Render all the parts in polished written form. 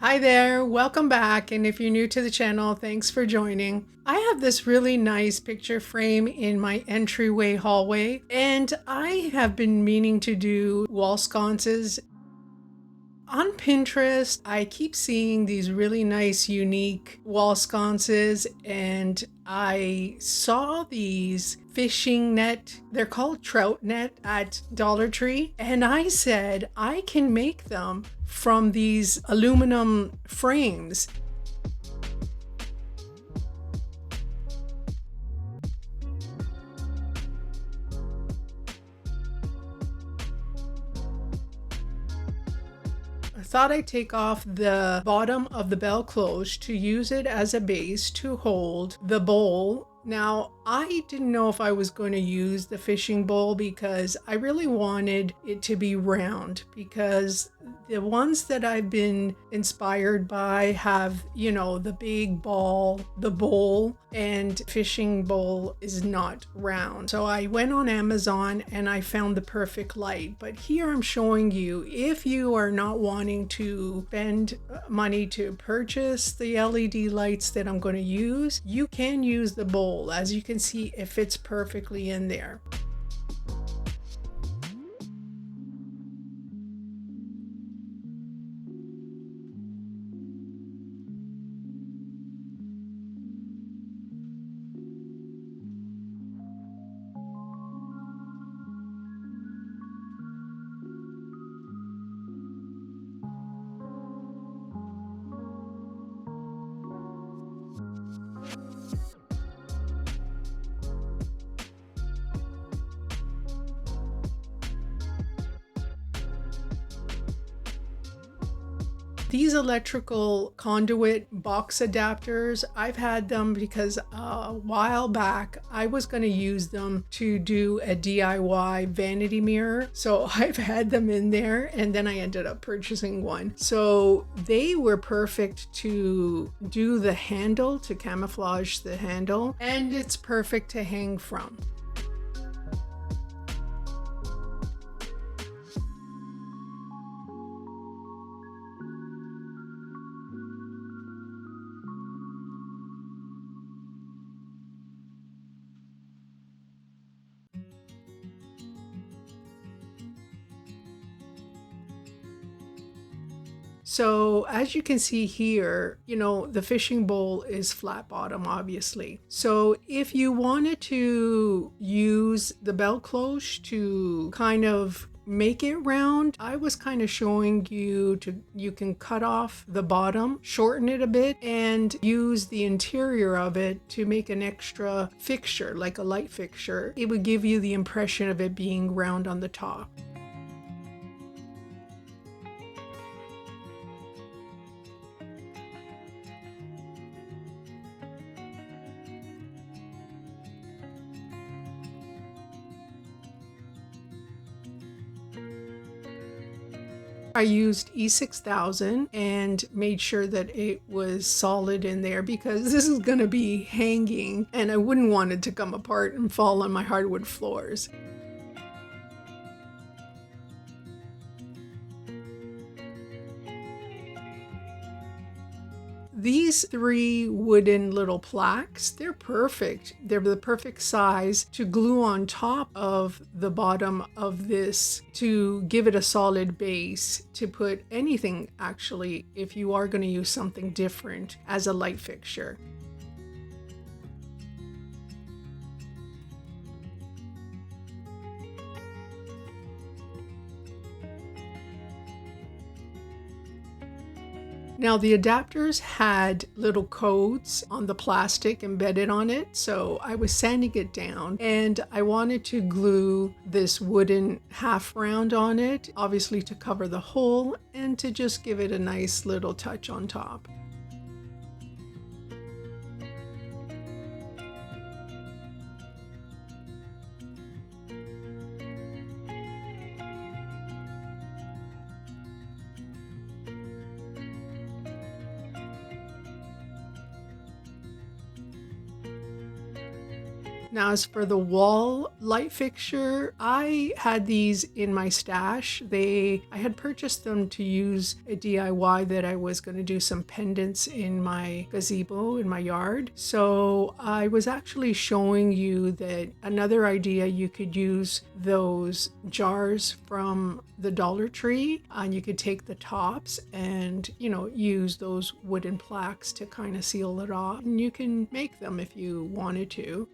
Hi there, welcome back, and if you're new to the channel, thanks for joining. I have this really nice picture frame in my entryway hallway, and I have been meaning to do wall sconces. On Pinterest, I keep seeing these really nice, unique wall sconces, and I saw these fishing net, they're called trout net at Dollar Tree, and I said I can make them from these aluminum frames. I thought I'd take off the bottom of the bell close to use it as a base to hold the bowl. Now, I didn't know if I was going to use the fishing bowl because I really wanted it to be round, because the ones that I've been inspired by have, the big ball, the bowl, and fishing bowl is not round. So I went on Amazon and I found the perfect light. But here I'm showing you, if you are not wanting to spend money to purchase the LED lights that I'm going to use, you can use the bowl. As you can see, it fits perfectly in there. These electrical conduit box adapters, I've had them because a while back I was going to use them to do a DIY vanity mirror. So I've had them in there, and then I ended up purchasing one. So they were perfect to do the handle, to camouflage the handle, and it's perfect to hang from. So as you can see here, the fishing bowl is flat bottom, obviously. So if you wanted to use the bell cloche to kind of make it round, I was kind of showing you can cut off the bottom, shorten it a bit, and use the interior of it to make an extra fixture, like a light fixture. It would give you the impression of it being round on the top. I used E6000 and made sure that it was solid in there, because this is going to be hanging and I wouldn't want it to come apart and fall on my hardwood floors. These three wooden little plaques, they're perfect. They're the perfect size to glue on top of the bottom of this to give it a solid base to put anything, actually, if you are going to use something different as a light fixture. Now the adapters had little codes on the plastic embedded on it, so I was sanding it down and I wanted to glue this wooden half round on it, obviously to cover the hole and to just give it a nice little touch on top. Now, as for the wall light fixture, I had these in my stash. I had purchased them to use a DIY that I was going to do some pendants in my gazebo in my yard. So I was actually showing you that another idea, you could use those jars from the Dollar Tree, and you could take the tops and, use those wooden plaques to kind of seal it off. And you can make them if you wanted to.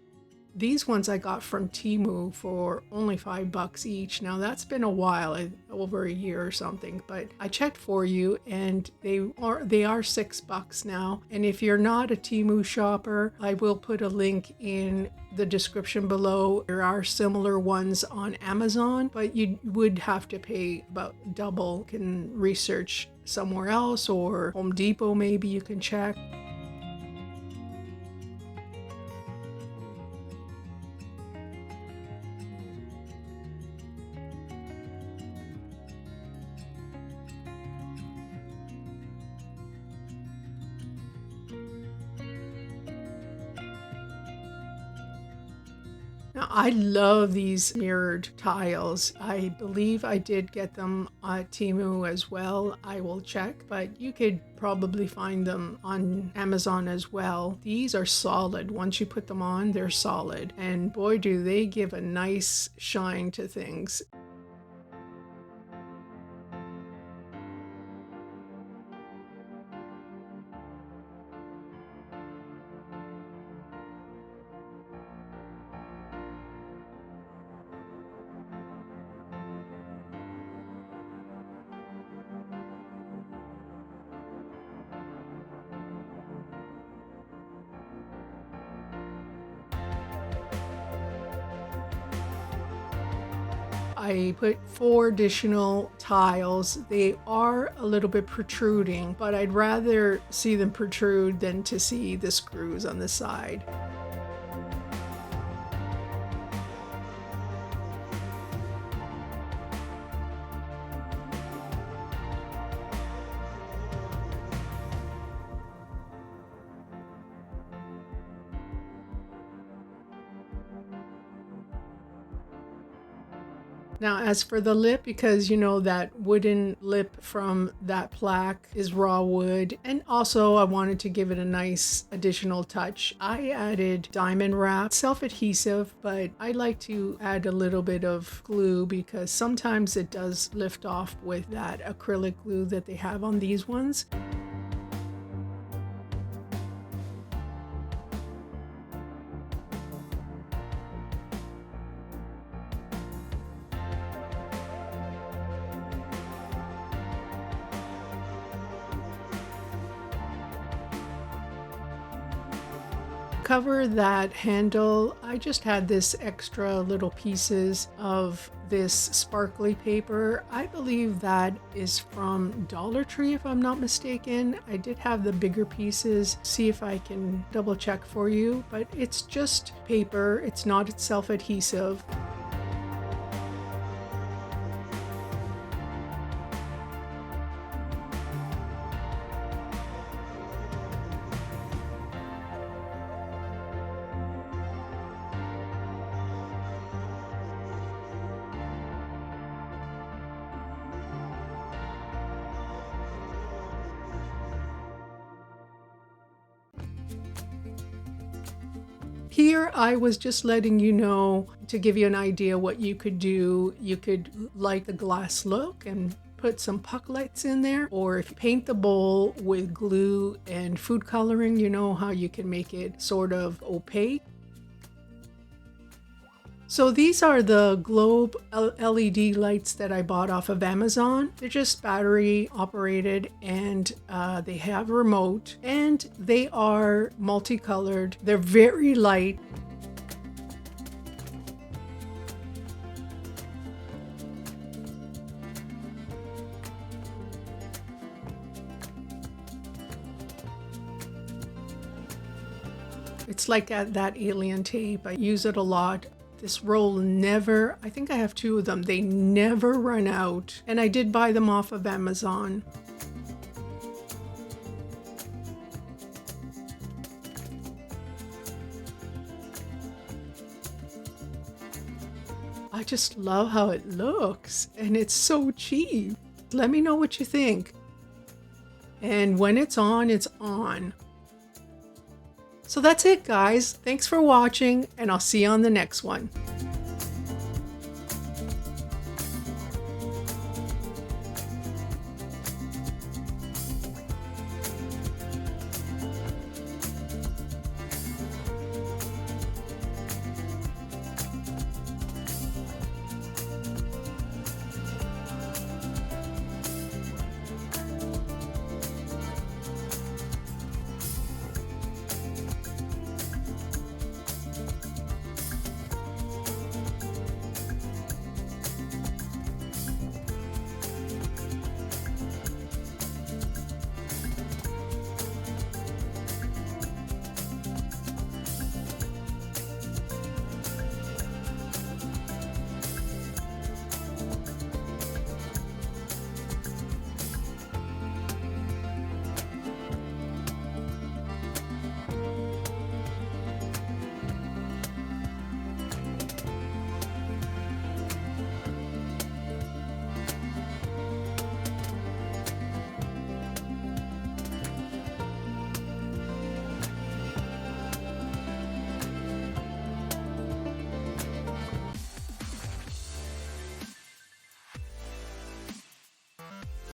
These ones I got from Temu for only $5 each. Now that's been a while, over a year or something, but I checked for you and they are $6 now. And if you're not a Temu shopper, I will put a link in the description below. There are similar ones on Amazon, but you would have to pay about double. You can research somewhere else, or Home Depot maybe you can check. Now, I love these mirrored tiles. I believe I did get them at Temu as well. I will check, but you could probably find them on Amazon as well. These are solid. Once you put them on, they're solid. And boy, do they give a nice shine to things. I put 4 additional tiles. They are a little bit protruding, but I'd rather see them protrude than to see the screws on the side. Now, as for the lip, because that wooden lip from that plaque is raw wood, and also I wanted to give it a nice additional touch, I added diamond wrap, self-adhesive, but I like to add a little bit of glue because sometimes it does lift off with that acrylic glue that they have on these ones. Cover that handle, I just had this extra little pieces of this sparkly paper. I believe that is from Dollar Tree if I'm not mistaken. I did have the bigger pieces. See if I can double check for you, but it's just paper. It's not self-adhesive. Here I was just letting you know to give you an idea what you could do. You could like the glass look and put some puck lights in there, or if you paint the bowl with glue and food coloring, you know how you can make it sort of opaque. So these are the globe LED lights that I bought off of Amazon. They're just battery operated, and they have a remote, and they are multicolored. They're very light. It's like that alien tape. I use it a lot. This roll never, I think I have 2 of them, they never run out. And I did buy them off of Amazon. I just love how it looks, and it's so cheap. Let me know what you think. And when it's on, it's on. So that's it, guys. Thanks for watching, and I'll see you on the next one.